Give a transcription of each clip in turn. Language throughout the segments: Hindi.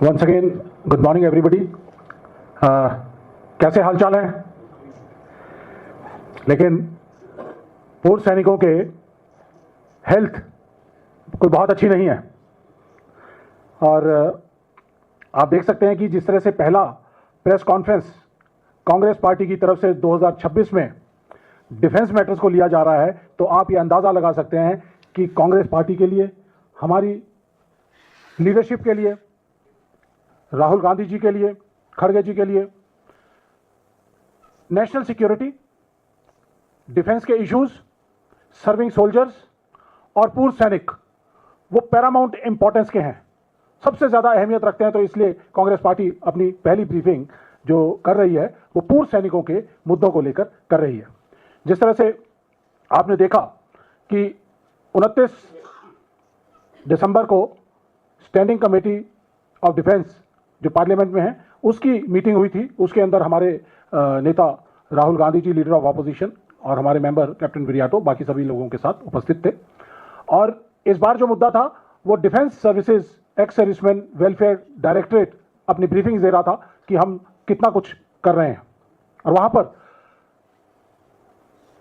Once again good morning everybody. कैसे हालचाल हैं? लेकिन पूर्व सैनिकों के हेल्थ कोई बहुत अच्छी नहीं है और आप देख सकते हैं कि जिस तरह से पहला प्रेस कॉन्फ्रेंस कांग्रेस पार्टी की तरफ से 2026 में डिफेंस मैटर्स को लिया जा रहा है, तो आप ये अंदाज़ा लगा सकते हैं कि कांग्रेस पार्टी के लिए, हमारी लीडरशिप के लिए, राहुल गांधी जी के लिए, खड़गे जी के लिए नेशनल सिक्योरिटी, डिफेंस के इश्यूज, सर्विंग सोल्जर्स और पूर्व सैनिक वो पैरामाउंट इंपॉर्टेंस के हैं, सबसे ज़्यादा अहमियत रखते हैं। तो इसलिए कांग्रेस पार्टी अपनी पहली ब्रीफिंग जो कर रही है वो पूर्व सैनिकों के मुद्दों को लेकर कर रही है। जिस तरह से आपने देखा कि 29 दिसंबर को स्टैंडिंग कमेटी ऑफ डिफेंस जो पार्लियामेंट में है उसकी मीटिंग हुई थी। उसके अंदर हमारे नेता Rahul Gandhi ji, leader of opposition, और हमारे मेंबर कैप्टन बिरियाटो, बाकी सभी लोगों के साथ उपस्थित थे। और इस बार जो मुद्दा था वो defence services ex serviceman welfare directorate अपनी ब्रीफिंग दे रहा था कि हम कितना कुछ कर रहे हैं। और वहां पर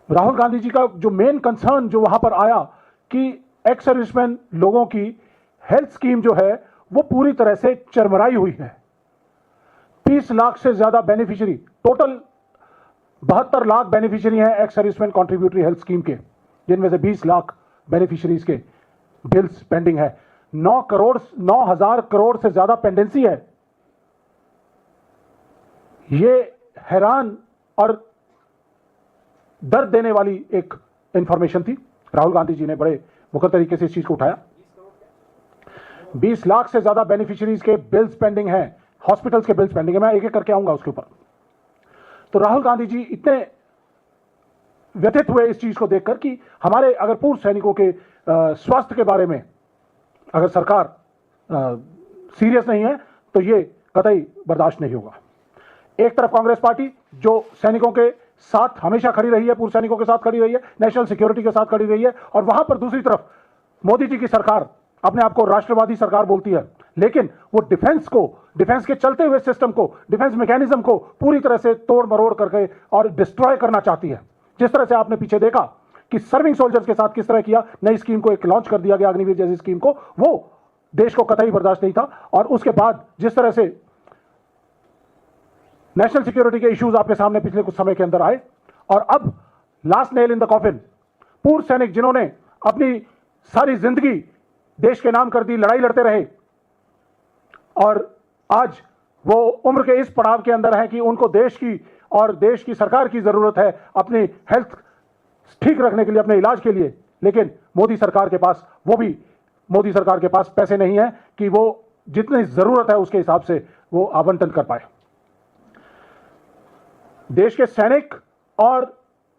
राहुल गांधी जी का जो मेन कंसर्न जो वहां पर आया कि एक्स सर्विसमैन लोगों की हेल्थ स्कीम जो है वो पूरी तरह से चरमराई हुई है। 30 लाख से ज्यादा बेनिफिशियरी, टोटल 72 लाख बेनिफिशियरी हैं x servicemen contributory health scheme के, जिनमें से 20 लाख बेनिफिशियरीज के बिल्स पेंडिंग है। 9,000 करोड़ से ज्यादा पेंडेंसी है। ये हैरान और दर्द देने वाली एक इंफॉर्मेशन थी। राहुल गांधी जी ने बड़े मुखर तरीके से इस चीज को उठाया। 20 लाख से ज्यादा बेनिफिशियरीज के बिल्स पेंडिंग हैं, हॉस्पिटल्स के बिल्स पेंडिंग है। मैं एक एक करके आऊंगा उसके ऊपर। तो राहुल गांधी जी इतने व्यथित हुए इस चीज को देखकर कि हमारे अगर पूर्व सैनिकों के स्वास्थ्य के बारे में अगर सरकार सीरियस नहीं है तो ये कतई बर्दाश्त नहीं होगा। एक तरफ कांग्रेस पार्टी जो सैनिकों के साथ हमेशा खड़ी रही है, पूर्व सैनिकों के साथ खड़ी रही है, नेशनल सिक्योरिटी के साथ खड़ी रही है, और वहां पर दूसरी तरफ मोदी जी की सरकार अपने आप को राष्ट्रवादी सरकार बोलती है, लेकिन वो डिफेंस को, डिफेंस के चलते हुए सिस्टम को, डिफेंस मैकेनिज्म को पूरी तरह से तोड़ मरोड़ करके और डिस्ट्रॉय करना चाहती है। जिस तरह से आपने पीछे देखा कि सर्विंग सोल्जर्स के साथ किस तरह किया, नई स्कीम को एक लॉन्च कर दिया गया, अग्निवीर जैसी स्कीम को, वो देश को कतई बर्दाश्त नहीं था। और उसके बाद जिस तरह से नेशनल सिक्योरिटी के इश्यूज आपके सामने पिछले कुछ समय के अंदर आए, और अब last nail in the coffin, पूर्व सैनिक जिन्होंने अपनी सारी जिंदगी देश के नाम कर दी, लड़ाई लड़ते रहे, और आज वो उम्र के इस पड़ाव के अंदर है कि उनको देश की और देश की सरकार की जरूरत है अपनी हेल्थ ठीक रखने के लिए, अपने इलाज के लिए। लेकिन मोदी सरकार के पास, वो भी मोदी सरकार के पास पैसे नहीं है कि वो जितनी जरूरत है उसके हिसाब से वो आवंटन कर पाए। देश के सैनिक और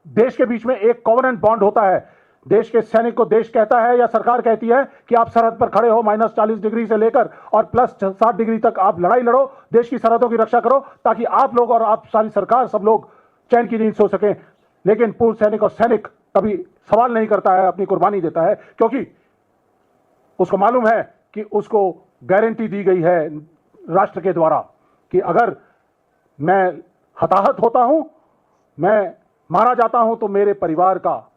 देश के बीच में एक कॉवेनेंट बॉन्ड होता है। देश के सैनिक को देश कहता है या सरकार कहती है कि आप सरहद पर खड़े हो, -40 डिग्री से लेकर और +60 डिग्री तक आप लड़ाई लड़ो, देश की सरहदों की रक्षा करो, ताकि आप लोग और आप सारी सरकार, सब लोग चैन की नींद सो सकें। लेकिन पूर्व सैनिक और सैनिक कभी सवाल नहीं करता है, अपनी कुर्बानी देता है, क्योंकि उसको मालूम है कि उसको गारंटी दी गई है राष्ट्र के द्वारा कि अगर मैं हताहत होता हूं, मैं मारा जाता हूं, तो मेरे परिवार का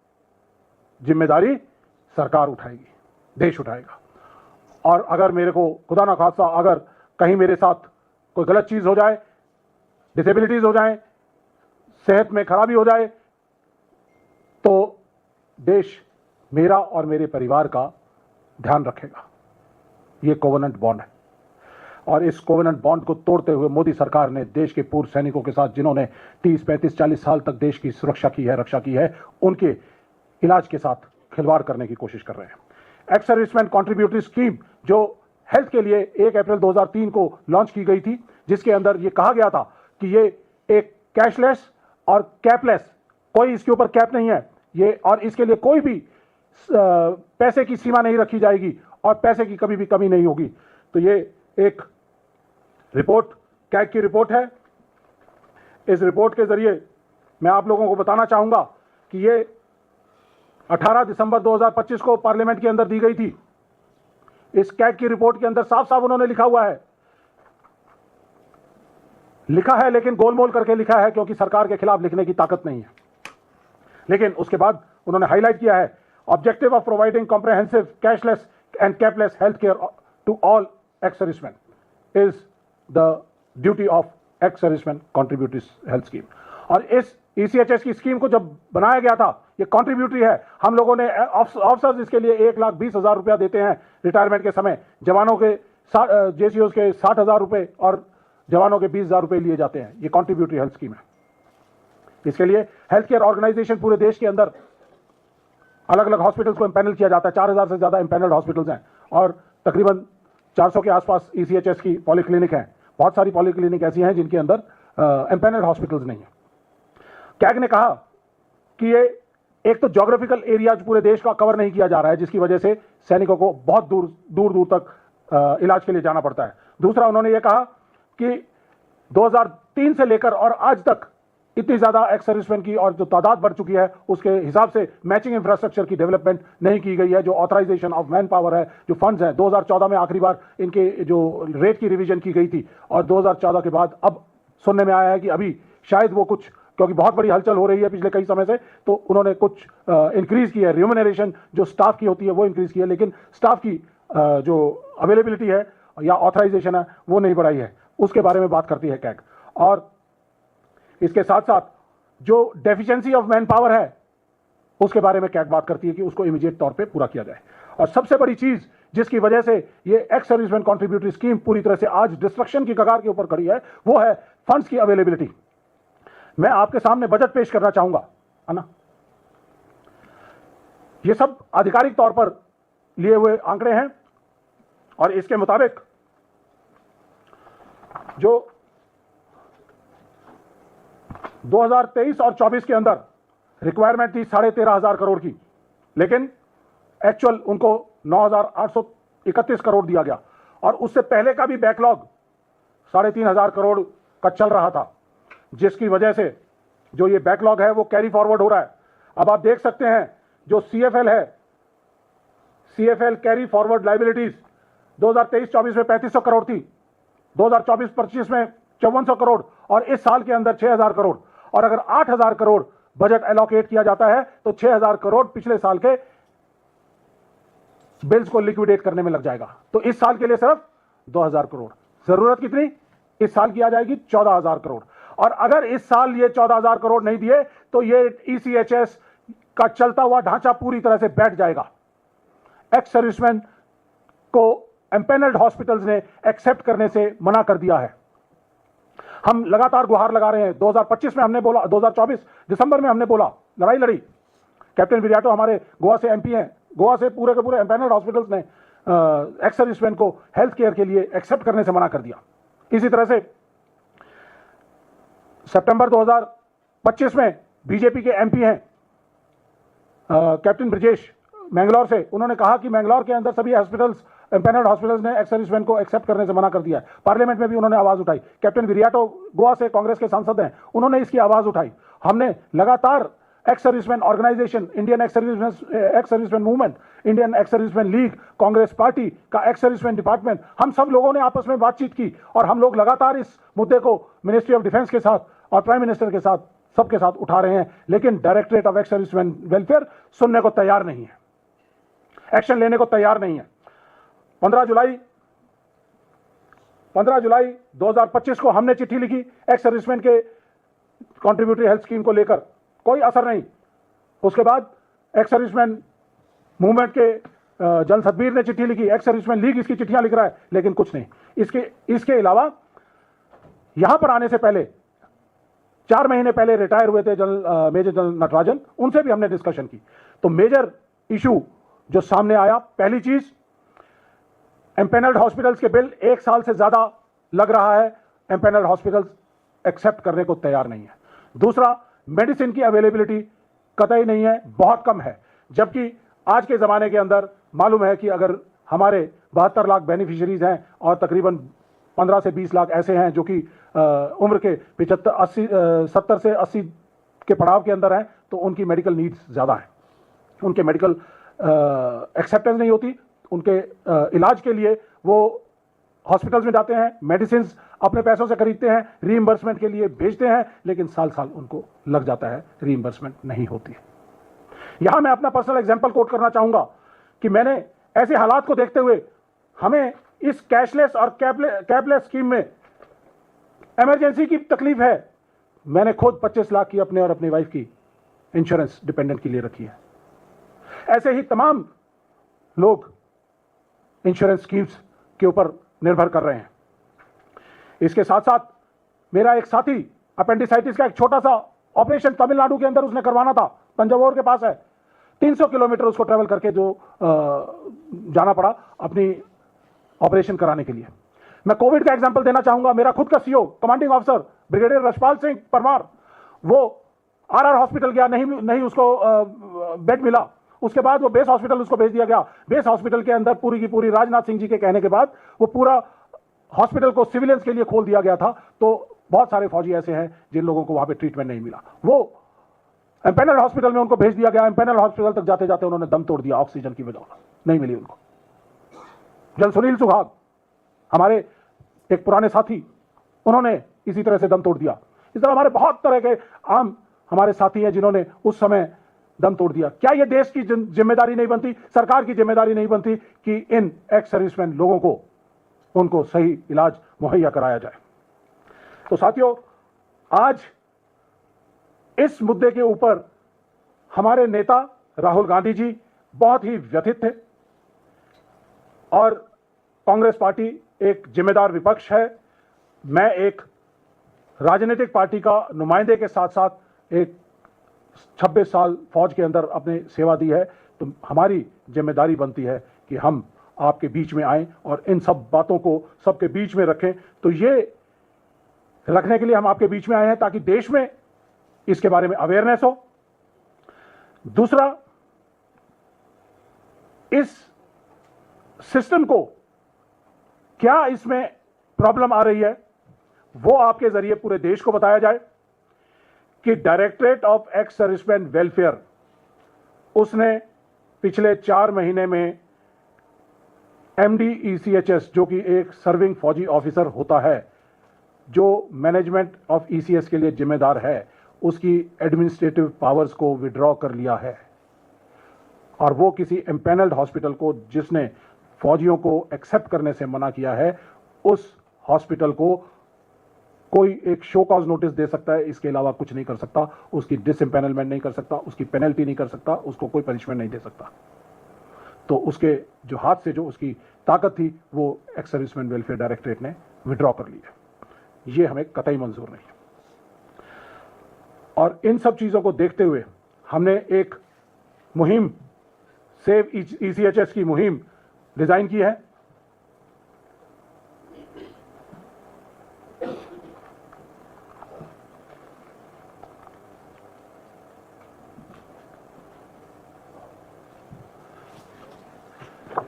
जिम्मेदारी सरकार उठाएगी, देश उठाएगा। और अगर मेरे को खुदा ना खास्ता अगर कहीं मेरे साथ कोई गलत चीज हो जाए, डिसेबिलिटीज हो जाए, सेहत में खराबी हो जाए, तो देश मेरा और मेरे परिवार का ध्यान रखेगा। ये कोवेनेंट बॉन्ड है। और इस कोवेनेंट बॉन्ड को तोड़ते हुए मोदी सरकार ने देश के पूर्व सैनिकों के साथ, जिन्होंने 30, 35, 40 साल तक देश की सुरक्षा की है, रक्षा की है, उनके इलाज के साथ खिलवाड़ करने की कोशिश कर रहे हैं। एक्स सर्विसमैन कॉन्ट्रीब्यूटरी स्कीम जो हेल्थ के लिए 1 अप्रैल 2003 को लॉन्च की गई थी, जिसके अंदर ये कहा गया था कि ये एक कैशलेस और कैपलेस, कोई इसके ऊपर कैप नहीं है ये, और इसके लिए कोई भी पैसे की सीमा नहीं रखी जाएगी और पैसे की कभी भी कमी नहीं होगी। तो ये एक रिपोर्ट, कैग की रिपोर्ट है। इस रिपोर्ट के जरिए मैं आप लोगों को बताना चाहूंगा कि ये 18 दिसंबर 2025 को पार्लियामेंट के अंदर दी गई थी। इस कैग की रिपोर्ट के अंदर साफ साफ उन्होंने लिखा हुआ है लिखा है लेकिन गोलमोल करके लिखा है, क्योंकि सरकार के खिलाफ लिखने की ताकत नहीं है। लेकिन उसके बाद उन्होंने हाईलाइट किया है, objective of providing comprehensive cashless and capless health care to all ex servicemen is the duty of ex servicemen contributory health scheme. और इस ECHS की स्कीम को जब बनाया गया था, ये कॉन्ट्रीब्यूटरी है। हम लोगों ने ऑफिसर्स इसके लिए 1,20,000 रुपया देते हैं रिटायरमेंट के समय, जवानों के JCOs के 60,000 रुपए और जवानों के 20,000 रुपए लिए जाते हैं। ये कॉन्ट्रीब्यूटरी हेल्थ स्कीम है। इसके लिए हेल्थ केयर ऑर्गेनाइजेशन पूरे देश के अंदर अलग अलग हॉस्पिटल्स को एम्पैनल किया जाता है। 4,000 से ज्यादा एम्पैनल्ड हॉस्पिटल्स हैं और तकरीबन 400 के आसपास ECHS की पॉलीक्लिनिक हैं। बहुत सारी पॉलीक्लिनिक ऐसी हैं जिनके अंदर एम्पैनल्ड हॉस्पिटल्स नहीं है। कैग ने कहा कि ये एक तो ज्योग्राफिकल एरिया पूरे देश का कवर नहीं किया जा रहा है, जिसकी वजह से सैनिकों को बहुत दूर तक इलाज के लिए जाना पड़ता है। दूसरा, उन्होंने ये कहा कि 2003 से लेकर और आज तक इतनी ज्यादा एक्स सर्विसमैन की और जो तादाद बढ़ चुकी है, उसके हिसाब से मैचिंग इंफ्रास्ट्रक्चर की डेवलपमेंट नहीं की गई है। जो ऑथराइजेशन ऑफ मैन पावर है, जो फंड्स हैं, 2014 में आखिरी बार इनके जो रेट की रिवीजन की गई थी और 2014 के बाद अब सुनने में आया है कि अभी शायद वो कुछ, क्योंकि बहुत बड़ी हलचल हो रही है पिछले कई समय से, तो उन्होंने कुछ इंक्रीज की है। रिम्यूनरेशन जो स्टाफ की होती है वो इंक्रीज की है, लेकिन स्टाफ की जो अवेलेबिलिटी है या ऑथराइजेशन है वो नहीं बढ़ाई है। उसके बारे में बात करती है कैग। और इसके साथ साथ जो डेफिशिएंसी ऑफ मैन पावर है उसके बारे में कैग बात करती है कि उसको इमीडिएट तौर पे पूरा किया जाए। और सबसे बड़ी चीज जिसकी वजह से ये एक्स सर्विसमैन कॉन्ट्रीब्यूटरी स्कीम पूरी तरह से आज डिस्ट्रक्शन की कगार के ऊपर खड़ी है, वो है फंड्स की अवेलेबिलिटी। मैं आपके सामने बजट पेश करना चाहूंगा, है ना। ये सब आधिकारिक तौर पर लिए हुए आंकड़े हैं और इसके मुताबिक जो 2023 और 24 के अंदर रिक्वायरमेंट थी 13,500 करोड़ की, लेकिन एक्चुअल उनको 9,831 करोड़ दिया गया। और उससे पहले का भी बैकलॉग 3,500 करोड़ का चल रहा था, जिसकी वजह से जो ये बैकलॉग है वो कैरी फॉरवर्ड हो रहा है। अब आप देख सकते हैं जो CFL है, CFL कैरी फॉरवर्ड लाइबिलिटीज 2023-24 में 3,500 करोड़ थी, 2024-25 में 5,400 करोड़ और इस साल के अंदर 6,000 करोड़। और अगर 8,000 करोड़ बजट एलोकेट किया जाता है तो 6,000 करोड़ पिछले साल के बिल्स को लिक्विडेट करने में लग जाएगा। तो इस साल के लिए सिर्फ 2,000 करोड़। जरूरत कितनी इस साल की आ जाएगी? 14,000 करोड़। और अगर इस साल ये 14,000 करोड़ नहीं दिए तो ये ECHS का चलता हुआ ढांचा पूरी तरह से बैठ जाएगा। एक्स सर्विसमैन को एम्पैनल्ड हॉस्पिटल्स ने एक्सेप्ट करने से मना कर दिया है। हम लगातार गुहार लगा रहे हैं। 2025 में हमने बोला, 2024 दिसंबर में हमने बोला, लड़ाई लड़ी। कैप्टन विरियाटो हमारे गोवा से MP हैं, गोवा से पूरे के पूरे एम्पैनल्ड हॉस्पिटल्स ने एक्स सर्विसमैन को हेल्थ केयर के लिए एक्सेप्ट करने से मना कर दिया। इसी तरह से सितंबर 2025 में बीजेपी के MP हैं कैप्टन ब्रिजेश मैंगलोर से, उन्होंने कहा कि मैंगलोर के अंदर सभी हॉस्पिटल्स, एम्पैनल्ड हॉस्पिटल्स ने एक्स सर्विसमैन को एक्सेप्ट करने से मना कर दिया है। पार्लियामेंट में भी उन्होंने आवाज उठाई। कैप्टन विरियाटो गोवा से कांग्रेस के सांसद हैं, उन्होंने इसकी आवाज उठाई। हमने लगातार ex serviceman organisation, Indian ex serviceman movement, Indian ex serviceman league, Congress party का एक्स सर्विसमैन डिपार्टमेंट, हम सब लोगों ने आपस में बातचीत की और हम लोग लगातार इस मुद्दे को मिनिस्ट्री ऑफ डिफेंस के साथ और प्राइम मिनिस्टर के साथ, सबके साथ उठा रहे हैं। लेकिन directorate of ex serviceman welfare सुनने को तैयार नहीं है, एक्शन लेने को तैयार नहीं है। 15 जुलाई 2025 को हमने चिट्ठी लिखी एक्स सर्विसमैन के कॉन्ट्रीब्यूटरी हेल्थ स्कीम को लेकर, कोई असर नहीं। उसके बाद एक्स सर्विसमैन मूवमेंट के जनरल सतबीर ने चिट्ठी लिखी, एक्स सर्विसमैन लीग इसकी चिट्ठियां लिख रहा है, लेकिन कुछ नहीं। इसके अलावा यहां पर आने से पहले 4 महीने पहले रिटायर हुए थे मेजर जनरल नटराजन, उनसे भी हमने डिस्कशन की। तो मेजर इशू जो सामने आया, पहली चीज एम्पैनल्ड हॉस्पिटल्स के बिल 1 साल से ज्यादा लग रहा है, एम्पैनल्ड हॉस्पिटल्स एक्सेप्ट करने को तैयार नहीं है। दूसरा, मेडिसिन की अवेलेबिलिटी कतई नहीं है, बहुत कम है। जबकि आज के ज़माने के अंदर मालूम है कि अगर हमारे 72 लाख बेनिफिशियरीज हैं और तकरीबन 15 से 20 लाख ऐसे हैं जो कि उम्र के 70 से 80 के पड़ाव के अंदर हैं, तो उनकी मेडिकल नीड्स ज़्यादा हैं, उनके मेडिकल एक्सेप्टेंस नहीं होती, उनके इलाज के लिए वो हॉस्पिटल्स में जाते हैं, मेडिसिन अपने पैसों से खरीदते हैं, रीइंबर्समेंट के लिए भेजते हैं, लेकिन साल साल उनको लग जाता है, रीइंबर्समेंट नहीं होती है। यहां मैं अपना पर्सनल एग्जांपल कोट करना चाहूंगा कि मैंने ऐसे हालात को देखते हुए हमें इस कैशलेस और कैपलेस स्कीम में इमरजेंसी की तकलीफ है, मैंने खुद 25 लाख की अपने और अपनी वाइफ की इंश्योरेंस डिपेंडेंट के लिए रखी है। ऐसे ही तमाम लोग इंश्योरेंस स्कीम्स के ऊपर निर्भर कर रहे हैं। इसके साथ साथ मेरा एक साथी अपेंडिसाइटिस का एक छोटा सा ऑपरेशन तमिलनाडु के अंदर उसने करवाना था, तंजावुर के पास है, 300 किलोमीटर उसको ट्रेवल करके जो जाना पड़ा अपनी ऑपरेशन कराने के लिए। मैं कोविड का एग्जांपल देना चाहूंगा। मेरा खुद का CO commanding officer brigadier Rashpal Singh Parmar, वो आरआर हॉस्पिटल गया, नहीं उसको बेड मिला। उसके बाद वो बेस हॉस्पिटल उसको भेज दिया गया। बेस हॉस्पिटल के अंदर पूरी की पूरी राजनाथ सिंह जी के कहने के बाद वो पूरा हॉस्पिटल को सिविलियंस के लिए खोल दिया गया था। तो बहुत सारे फौजी ऐसे हैं जिन लोगों को वहां पे ट्रीटमेंट नहीं मिला, वो एम्पेनल हॉस्पिटल में उनको भेज दिया गया। एम्पेनल हॉस्पिटल तक जाते जाते उन्होंने दम तोड़ दिया, ऑक्सीजन की वजह नहीं मिली उनको। जन सुनील सुहाग हमारे एक पुराने साथी, उन्होंने इसी तरह से दम तोड़ दिया। इस तरह हमारे बहुत तरह के आम हमारे साथी हैं जिन्होंने उस समय दम तोड़ दिया। क्या यह देश की जिम्मेदारी नहीं बनती, सरकार की जिम्मेदारी नहीं बनती कि इन एक्स सर्विसमैन लोगों को उनको सही इलाज मुहैया कराया जाए? तो साथियों, आज इस मुद्दे के ऊपर हमारे नेता राहुल गांधी जी बहुत ही व्यथित थे और कांग्रेस पार्टी एक जिम्मेदार विपक्ष है। मैं एक राजनीतिक पार्टी का नुमाइंदे के साथ साथ एक 26 साल फौज के अंदर अपने सेवा दी है, तो हमारी जिम्मेदारी बनती है कि हम आपके बीच में आएं और इन सब बातों को सबके बीच में रखें। तो ये रखने के लिए हम आपके बीच में आए हैं ताकि देश में इसके बारे में अवेयरनेस हो। दूसरा, इस सिस्टम को क्या इसमें प्रॉब्लम आ रही है वो आपके जरिए पूरे देश को बताया जाए कि directorate of ex serviceman welfare, उसने पिछले 4 महीने में MD-ECHS जो कि एक सर्विंग फौजी ऑफिसर होता है, जो मैनेजमेंट ऑफ ECS के लिए जिम्मेदार है, उसकी एडमिनिस्ट्रेटिव पावर्स को विड्रॉ कर लिया है। और वो किसी एम्पेनल्ड हॉस्पिटल को जिसने फौजियों को एक्सेप्ट करने से मना किया है, उस हॉस्पिटल को कोई एक शो कॉज नोटिस दे सकता है, इसके अलावा कुछ नहीं कर सकता। उसकी डिसएम्पेनलमेंट नहीं कर सकता, उसकी पेनल्टी नहीं कर सकता, उसको कोई पनिशमेंट नहीं दे सकता। तो उसके जो हाथ से जो उसकी ताकत थी वो एक्स सर्विसमैन वेलफेयर डायरेक्टरेट ने विड्रॉ कर ली है। ये हमें कतई मंजूर नहीं है। और इन सब चीजों को देखते हुए हमने एक मुहिम, सेव ECHS की मुहिम डिजाइन की है।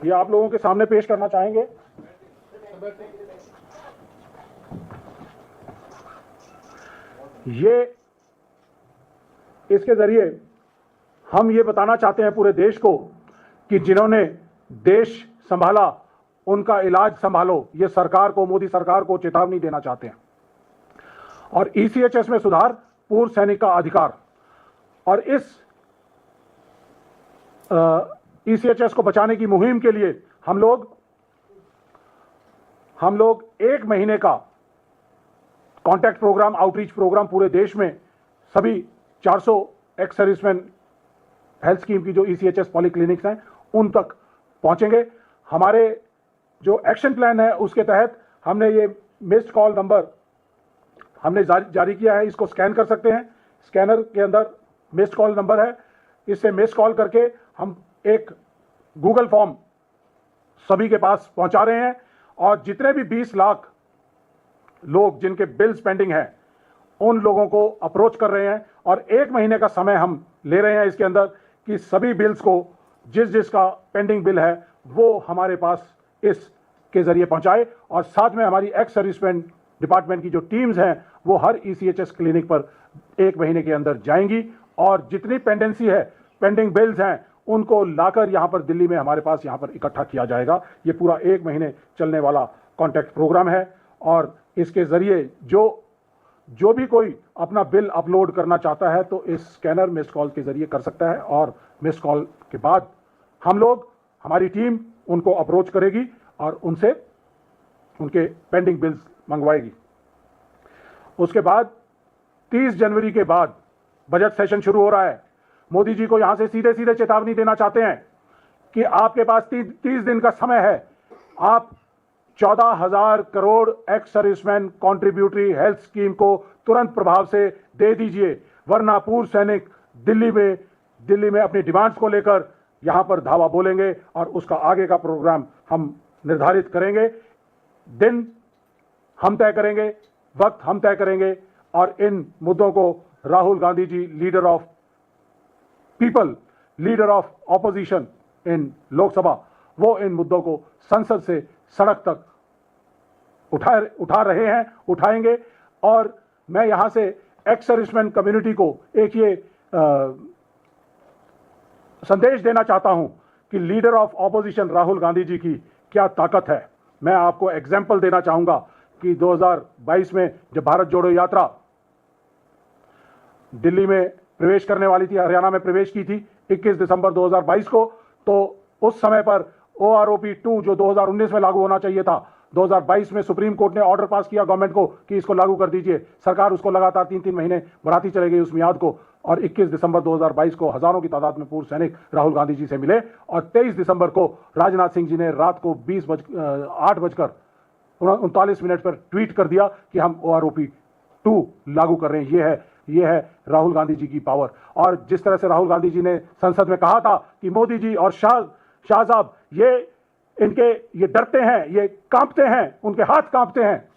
ये आप लोगों के सामने पेश करना चाहेंगे। ये इसके जरिए हम ये बताना चाहते हैं पूरे देश को कि जिन्होंने देश संभाला उनका इलाज संभालो। ये सरकार को, मोदी सरकार को चेतावनी देना चाहते हैं। और ECHS में सुधार, पूर्व सैनिक का अधिकार। और इस ECHS को बचाने की मुहिम के लिए हम लोग 1 महीने का कॉन्टैक्ट प्रोग्राम, आउटरीच प्रोग्राम पूरे देश में सभी 400 एक्स सर्विसमैन हेल्थ स्कीम की जो ECHS पॉलीक्लिनिक्स हैं उन तक पहुंचेंगे। हमारे जो एक्शन प्लान है उसके तहत हमने ये मिस्ड कॉल नंबर हमने जारी किया है, इसको स्कैन कर सकते हैं। स्कैनर के अंदर मिस्ड कॉल नंबर है, इससे मिस्ड कॉल करके हम एक गूगल फॉर्म सभी के पास पहुंचा रहे हैं। और जितने भी 20 लाख लोग जिनके बिल्स पेंडिंग हैं उन लोगों को अप्रोच कर रहे हैं। और 1 महीने का समय हम ले रहे हैं इसके अंदर कि सभी बिल्स को, जिसका पेंडिंग बिल है वो हमारे पास इसके जरिए पहुंचाए। और साथ में हमारी एक्स सर्विसमैन डिपार्टमेंट की जो टीम्स हैं वो हर ECHS क्लिनिक पर 1 महीने के अंदर जाएंगी और जितनी पेंडेंसी है, पेंडिंग बिल्स हैं, उनको लाकर यहां पर दिल्ली में हमारे पास यहां पर इकट्ठा किया जाएगा। ये पूरा 1 महीने चलने वाला कॉन्टैक्ट प्रोग्राम है और इसके ज़रिए जो भी कोई अपना बिल अपलोड करना चाहता है तो इस स्कैनर मिस्ड कॉल के ज़रिए कर सकता है और मिस्ड कॉल के बाद हमारी टीम उनको अप्रोच करेगी और उनसे उनके पेंडिंग बिल्स मंगवाएगी। उसके बाद 30 जनवरी के बाद बजट सेशन शुरू हो रहा है। मोदी जी को यहां से सीधे सीधे चेतावनी देना चाहते हैं कि आपके पास 30 दिन का समय है। आप 14,000 crore x servicemen contributory health scheme को तुरंत प्रभाव से दे दीजिए, वरना पूर्व सैनिक दिल्ली में अपनी डिमांड्स को लेकर यहां पर धावा बोलेंगे और उसका आगे का प्रोग्राम हम निर्धारित करेंगे। दिन हम तय करेंगे, वक्त हम तय करेंगे और इन मुद्दों को Rahul Gandhi ji, leader of people, leader of opposition in Lok Sabha, वो इन मुद्दों को संसद से सड़क तक उठा रहे हैं, उठाएंगे। और मैं यहां से एक्स सर्विसमैन कम्युनिटी को एक ये संदेश देना चाहता हूं कि leader of opposition Rahul Gandhi ji की क्या ताकत है। मैं आपको एग्जाम्पल देना चाहूंगा कि 2022 में जब भारत जोड़ो यात्रा दिल्ली में प्रवेश करने वाली थी, हरियाणा में प्रवेश की थी 21 दिसंबर 2022 को, तो उस समय पर OROP 2 जो 2019 में लागू होना चाहिए था, 2022 में सुप्रीम कोर्ट ने ऑर्डर पास किया गवर्नमेंट को कि इसको लागू कर दीजिए। सरकार उसको लगातार 3-3 महीने बढ़ाती चली गई उस मियाद को और 21 दिसंबर 2022 को हजारों की तादाद में पूर्व सैनिक राहुल गांधी जी से मिले और 23 दिसंबर को राजनाथ सिंह जी ने रात को 8:39 पर ट्वीट कर दिया कि हम OROP 2 लागू कर रहे हैं। ये है राहुल गांधी जी की पावर। और जिस तरह से राहुल गांधी जी ने संसद में कहा था कि मोदी जी और शाह साहब ये डरते हैं, ये कांपते हैं, उनके हाथ कांपते हैं,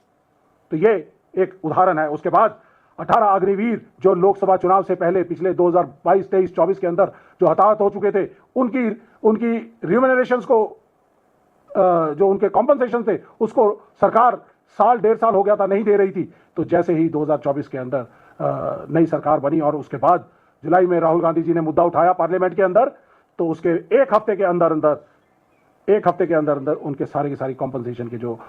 तो ये एक उदाहरण है। उसके बाद 18 अग्निवीर जो लोकसभा चुनाव से पहले पिछले 2022, 23, 24 के अंदर जो हताहत हो चुके थे, उनकी रिम्यूनरेशंस को जो उनके कॉम्पनसेशन थे उसको सरकार साल 1.5 साल हो गया था नहीं दे रही थी। तो जैसे ही 2024 के अंदर नई सरकार बनी और उसके बाद जुलाई में राहुल गांधी जी ने मुद्दा उठाया पार्लियामेंट के अंदर, तो उसके एक हफ्ते के अंदर अंदर उनके सारे के सारी कॉम्पनसेशन के जो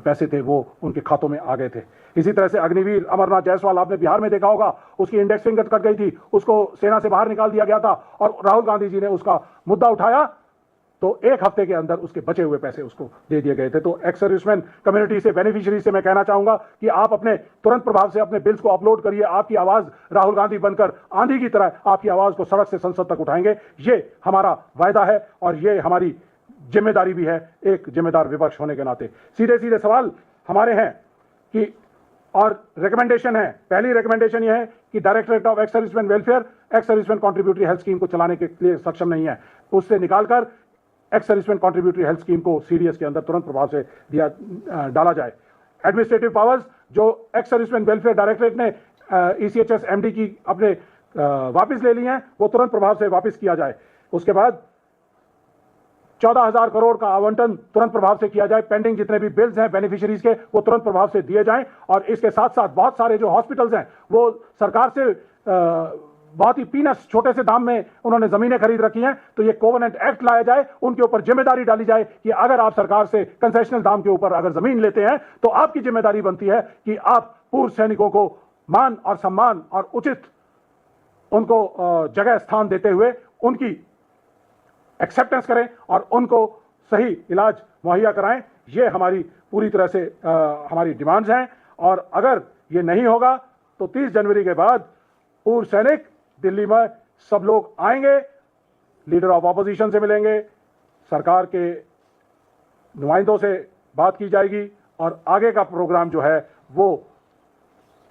पैसे थे वो उनके खातों में आ गए थे। इसी तरह से अग्निवीर अमरनाथ जायसवाल आपने बिहार में देखा होगा, उसकी इंडेक्सिंग कट गई थी, उसको सेना से बाहर निकाल दिया गया था और राहुल गांधी जी ने उसका मुद्दा उठाया तो एक हफ्ते के अंदर उसके बचे हुए पैसे उसको दे दिए गए थे। तो एक्स सर्विसमैन कम्युनिटी से, बेनिफिशियरी से मैं कहना चाहूंगा कि आप अपने तुरंत प्रभाव से अपने बिल्स को अपलोड करिए। आपकी आवाज राहुल गांधी बनकर आंधी की तरह आपकी आवाज को सड़क से संसद तक उठाएंगे। ये हमारा वायदा है और ये हमारी जिम्मेदारी भी है एक जिम्मेदार विपक्ष होने के नाते। सीधे सीधे सवाल हमारे हैं कि और रिकमेंडेशन है। पहली रिकमेंडेशन यह है कि directorate of ex serviceman welfare x servicemen contributory health scheme को चलाने के लिए सक्षम नहीं है, उससे निकालकर x servicemen contributory health scheme को सीडीएस के अंदर तुरंत प्रभाव से डाला जाए। एडमिनिस्ट्रेटिव पावर्स जो एक्स सर्विसमैन वेलफेयर डायरेक्टरेट ने ECHS MD की अपने वापस ले ली हैं, वो तुरंत प्रभाव से वापस किया जाए। उसके बाद 14,000 करोड़ का आवंटन तुरंत प्रभाव से किया जाए। पेंडिंग जितने भी बिल्स हैं बेनिफिशियरीज के वो तुरंत प्रभाव से दिए जाएं और इसके साथ साथ बहुत सारे जो हॉस्पिटल्स हैं वो सरकार से बहुत ही पीनट्स छोटे से दाम में उन्होंने जमीनें खरीद रखी हैं, तो ये कोवेनेंट एक्ट लाया जाए, उनके ऊपर जिम्मेदारी डाली जाए कि अगर आप सरकार से कंसेशनल दाम के ऊपर अगर जमीन लेते हैं तो आपकी जिम्मेदारी बनती है कि आप पूर्व सैनिकों को मान और सम्मान और उचित उनको जगह स्थान देते हुए उनकी एक्सेप्टेंस करें और उनको सही इलाज मुहैया कराएं। ये हमारी पूरी तरह से हमारी डिमांड्स हैं और अगर ये नहीं होगा तो 30 जनवरी के बाद पूर्व सैनिक दिल्ली में सब लोग आएंगे, लीडर ऑफ ऑपोजिशन से मिलेंगे, सरकार के नुमाइंदों से बात की जाएगी और आगे का प्रोग्राम जो है वो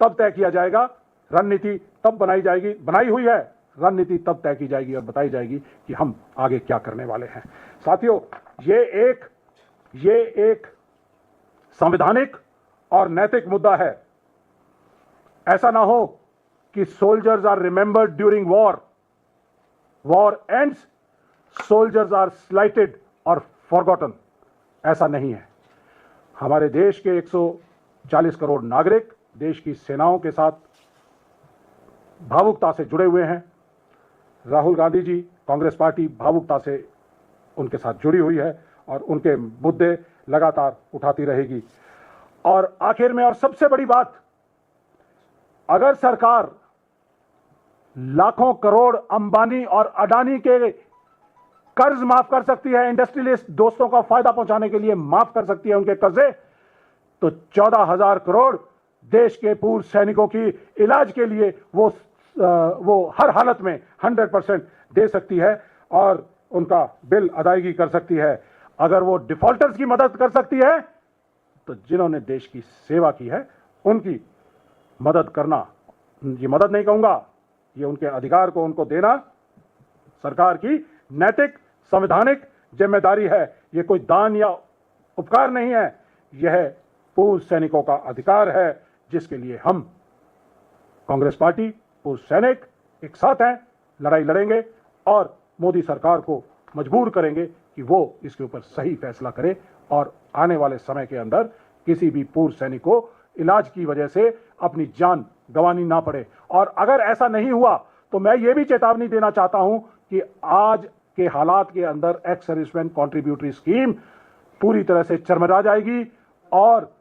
तब तय किया जाएगा। रणनीति तब बनाई जाएगी, बनाई हुई है, रणनीति तब तय की जाएगी और बताई जाएगी कि हम आगे क्या करने वाले हैं। साथियों, ये एक संवैधानिक और नैतिक मुद्दा है। ऐसा ना हो कि soldiers are remembered during war ends, soldiers are slighted और फॉरगॉटन। ऐसा नहीं है। हमारे देश के 140 करोड़ नागरिक देश की सेनाओं के साथ भावुकता से जुड़े हुए हैं। राहुल गांधी जी, कांग्रेस पार्टी भावुकता से उनके साथ जुड़ी हुई है और उनके मुद्दे लगातार उठाती रहेगी। और आखिर में और सबसे बड़ी बात, अगर सरकार लाखों करोड़ अंबानी और अडानी के कर्ज माफ कर सकती है, इंडस्ट्रियलिस्ट दोस्तों का फायदा पहुंचाने के लिए माफ कर सकती है उनके कर्जे, तो 14,000 करोड़ देश के पूर्व सैनिकों की इलाज के लिए वो हर हालत में 100% दे सकती है और उनका बिल अदायगी कर सकती है। अगर वो डिफॉल्टर्स की मदद कर सकती है, तो जिन्होंने देश की सेवा की है उनकी मदद करना, ये मदद नहीं कहूंगा, ये उनके अधिकार को उनको देना सरकार की नैतिक संवैधानिक जिम्मेदारी है। ये कोई दान या उपकार नहीं है, यह पूर्व सैनिकों का अधिकार है, जिसके लिए हम कांग्रेस पार्टी पूर्व सैनिक एक साथ हैं, लड़ाई लड़ेंगे और मोदी सरकार को मजबूर करेंगे कि वो इसके ऊपर सही फैसला करे और आने वाले समय के अंदर किसी भी पूर्व सैनिक को इलाज की वजह से अपनी जान गंवानी ना पड़े। और अगर ऐसा नहीं हुआ तो मैं ये भी चेतावनी देना चाहता हूं कि आज के हालात के अंदर एक्स सर्विसमैन कॉन्ट्रीब्यूटरी स्कीम पूरी तरह से चरमरा जाएगी और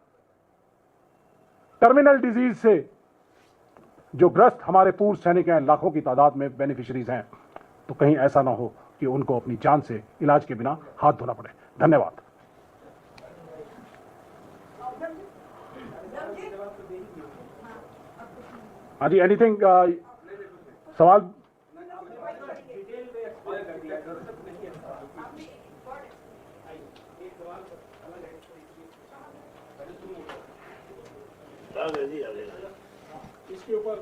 टर्मिनल डिजीज से जो ग्रस्त हमारे पूर्व सैनिक हैं, लाखों की तादाद में बेनिफिशियरीज हैं, तो कहीं ऐसा ना हो कि उनको अपनी जान से इलाज के बिना हाथ धोना पड़े। धन्यवाद। हाँ जी, एनीथिंग सवाल? इसके ऊपर